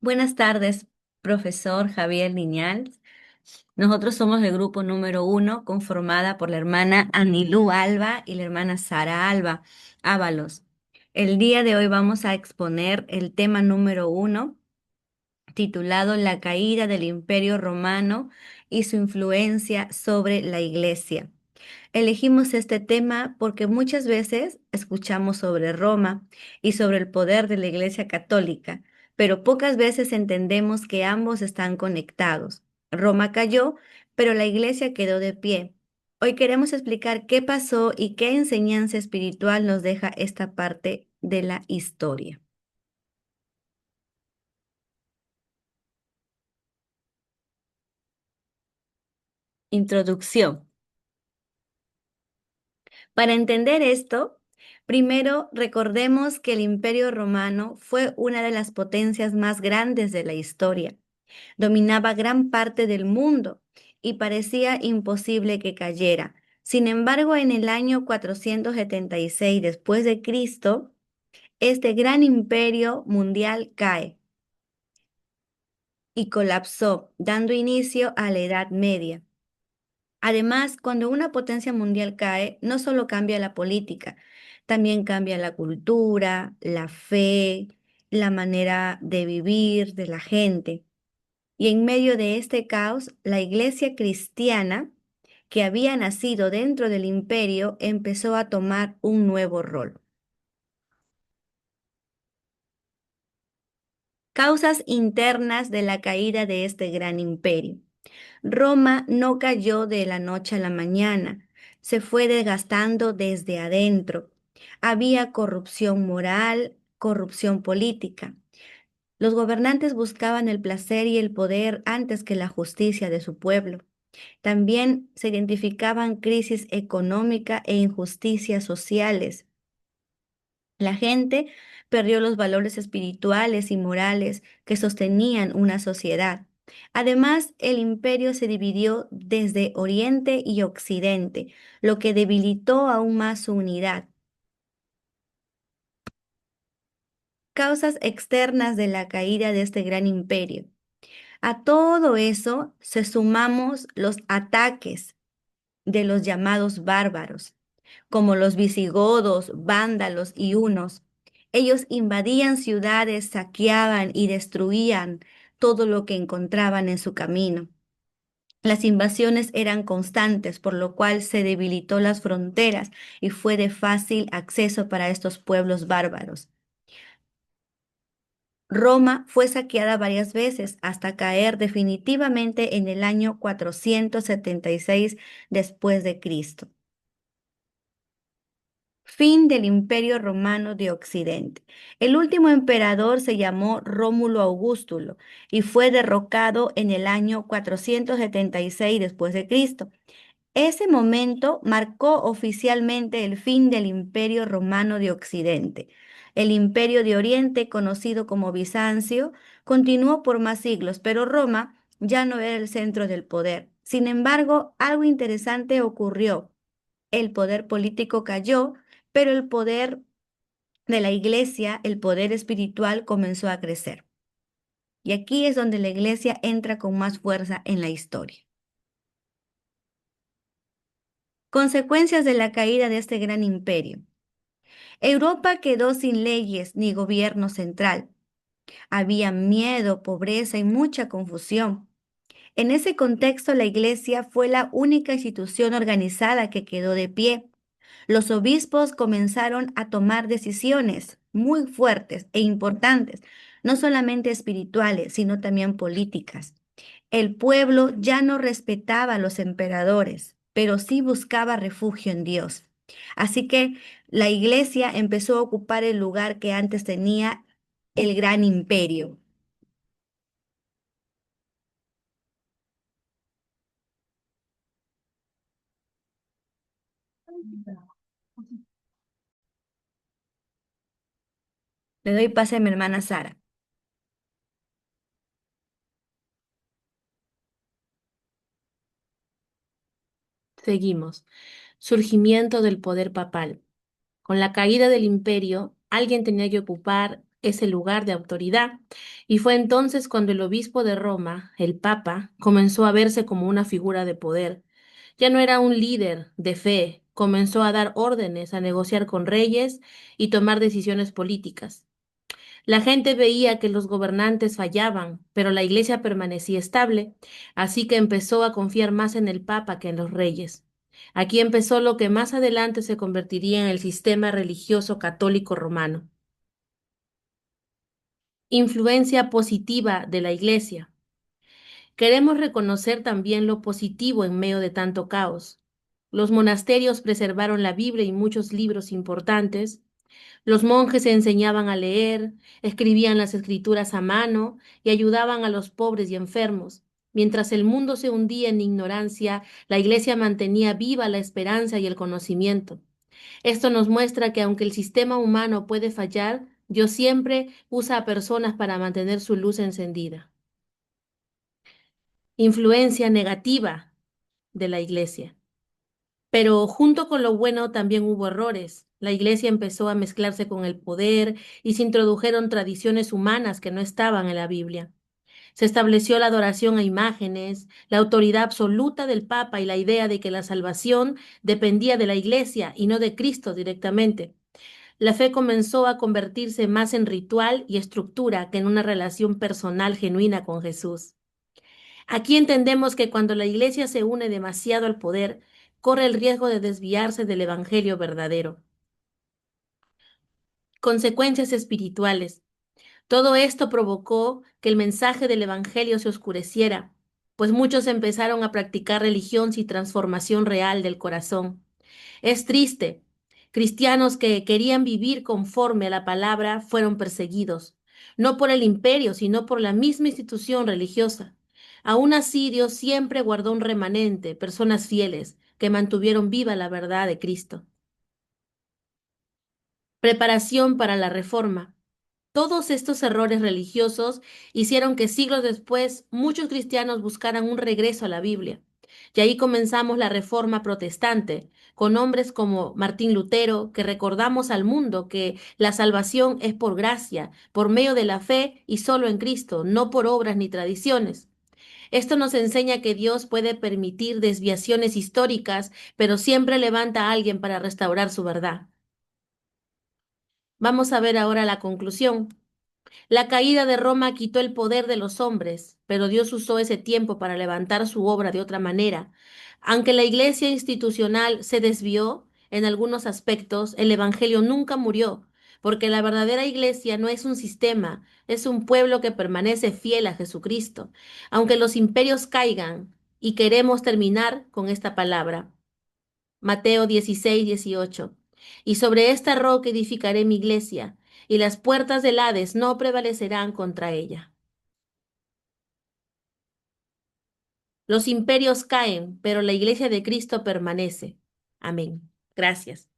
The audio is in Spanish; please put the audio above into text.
Buenas tardes, profesor Javier Liñán. Nosotros somos el grupo número 1, conformada por la hermana Anilú Alba y la hermana Sara Alba Ábalos. El día de hoy vamos a exponer el tema número 1, titulado La caída del Imperio Romano y su influencia sobre la Iglesia. Elegimos este tema porque muchas veces escuchamos sobre Roma y sobre el poder de la Iglesia Católica, pero pocas veces entendemos que ambos están conectados. Roma cayó, pero la Iglesia quedó de pie. Hoy queremos explicar qué pasó y qué enseñanza espiritual nos deja esta parte de la historia. Introducción. Para entender esto, primero recordemos que el Imperio Romano fue una de las potencias más grandes de la historia. Dominaba gran parte del mundo y parecía imposible que cayera. Sin embargo, en el año 476 después de Cristo, este gran imperio mundial cae y colapsó, dando inicio a la Edad Media. Además, cuando una potencia mundial cae, no solo cambia la política, también cambia la cultura, la fe, la manera de vivir de la gente. Y en medio de este caos, la iglesia cristiana, que había nacido dentro del imperio, empezó a tomar un nuevo rol. Causas internas de la caída de este gran imperio. Roma no cayó de la noche a la mañana, se fue desgastando desde adentro. Había corrupción moral, corrupción política. Los gobernantes buscaban el placer y el poder antes que la justicia de su pueblo. También se identificaban crisis económica e injusticias sociales. La gente perdió los valores espirituales y morales que sostenían una sociedad. Además, el imperio se dividió desde Oriente y Occidente, lo que debilitó aún más su unidad. Causas externas de la caída de este gran imperio. A todo eso se sumamos los ataques de los llamados bárbaros, como los visigodos, vándalos y hunos. Ellos invadían ciudades, saqueaban y destruían todo lo que encontraban en su camino. Las invasiones eran constantes, por lo cual se debilitó las fronteras y fue de fácil acceso para estos pueblos bárbaros. Roma fue saqueada varias veces hasta caer definitivamente en el año 476 después de Cristo. Fin del Imperio Romano de Occidente. El último emperador se llamó Rómulo Augustulo y fue derrocado en el año 476 después de Cristo. Ese momento marcó oficialmente el fin del Imperio Romano de Occidente. El Imperio de Oriente, conocido como Bizancio, continuó por más siglos, pero Roma ya no era el centro del poder. Sin embargo, algo interesante ocurrió. El poder político cayó, pero el poder de la iglesia, el poder espiritual, comenzó a crecer. Y aquí es donde la iglesia entra con más fuerza en la historia. Consecuencias de la caída de este gran imperio. Europa quedó sin leyes ni gobierno central. Había miedo, pobreza y mucha confusión. En ese contexto, la iglesia fue la única institución organizada que quedó de pie. Los obispos comenzaron a tomar decisiones muy fuertes e importantes, no solamente espirituales, sino también políticas. El pueblo ya no respetaba a los emperadores, pero sí buscaba refugio en Dios. Así que la iglesia empezó a ocupar el lugar que antes tenía el gran imperio. Le doy pase a mi hermana Sara. Seguimos. Surgimiento del poder papal. Con la caída del imperio, alguien tenía que ocupar ese lugar de autoridad, y fue entonces cuando el obispo de Roma, el Papa, comenzó a verse como una figura de poder. Ya no era un líder de fe, comenzó a dar órdenes, a negociar con reyes y tomar decisiones políticas. La gente veía que los gobernantes fallaban, pero la iglesia permanecía estable, así que empezó a confiar más en el Papa que en los reyes. Aquí empezó lo que más adelante se convertiría en el sistema religioso católico romano. Influencia positiva de la iglesia. Queremos reconocer también lo positivo en medio de tanto caos. Los monasterios preservaron la Biblia y muchos libros importantes. Los monjes enseñaban a leer, escribían las escrituras a mano y ayudaban a los pobres y enfermos. Mientras el mundo se hundía en ignorancia, la iglesia mantenía viva la esperanza y el conocimiento. Esto nos muestra que aunque el sistema humano puede fallar, Dios siempre usa a personas para mantener su luz encendida. Influencia negativa de la iglesia. Pero junto con lo bueno también hubo errores. La iglesia empezó a mezclarse con el poder y se introdujeron tradiciones humanas que no estaban en la Biblia. Se estableció la adoración a imágenes, la autoridad absoluta del Papa y la idea de que la salvación dependía de la iglesia y no de Cristo directamente. La fe comenzó a convertirse más en ritual y estructura que en una relación personal genuina con Jesús. Aquí entendemos que cuando la iglesia se une demasiado al poder, corre el riesgo de desviarse del evangelio verdadero. Consecuencias espirituales. Todo esto provocó que el mensaje del evangelio se oscureciera, pues muchos empezaron a practicar religión sin transformación real del corazón. Es triste. Cristianos que querían vivir conforme a la palabra fueron perseguidos, no por el imperio, sino por la misma institución religiosa. Aún así, Dios siempre guardó un remanente, personas fieles, que mantuvieron viva la verdad de Cristo. Preparación para la Reforma. Todos estos errores religiosos hicieron que siglos después muchos cristianos buscaran un regreso a la Biblia. Y ahí comenzamos la Reforma protestante, con hombres como Martín Lutero, que recordamos al mundo que la salvación es por gracia, por medio de la fe y solo en Cristo, no por obras ni tradiciones. Esto nos enseña que Dios puede permitir desviaciones históricas, pero siempre levanta a alguien para restaurar su verdad. Vamos a ver ahora la conclusión. La caída de Roma quitó el poder de los hombres, pero Dios usó ese tiempo para levantar su obra de otra manera. Aunque la iglesia institucional se desvió en algunos aspectos, el Evangelio nunca murió, porque la verdadera iglesia no es un sistema, es un pueblo que permanece fiel a Jesucristo. Aunque los imperios caigan, y queremos terminar con esta palabra. Mateo 16:18. Y sobre esta roca edificaré mi iglesia, y las puertas del Hades no prevalecerán contra ella. Los imperios caen, pero la iglesia de Cristo permanece. Amén. Gracias.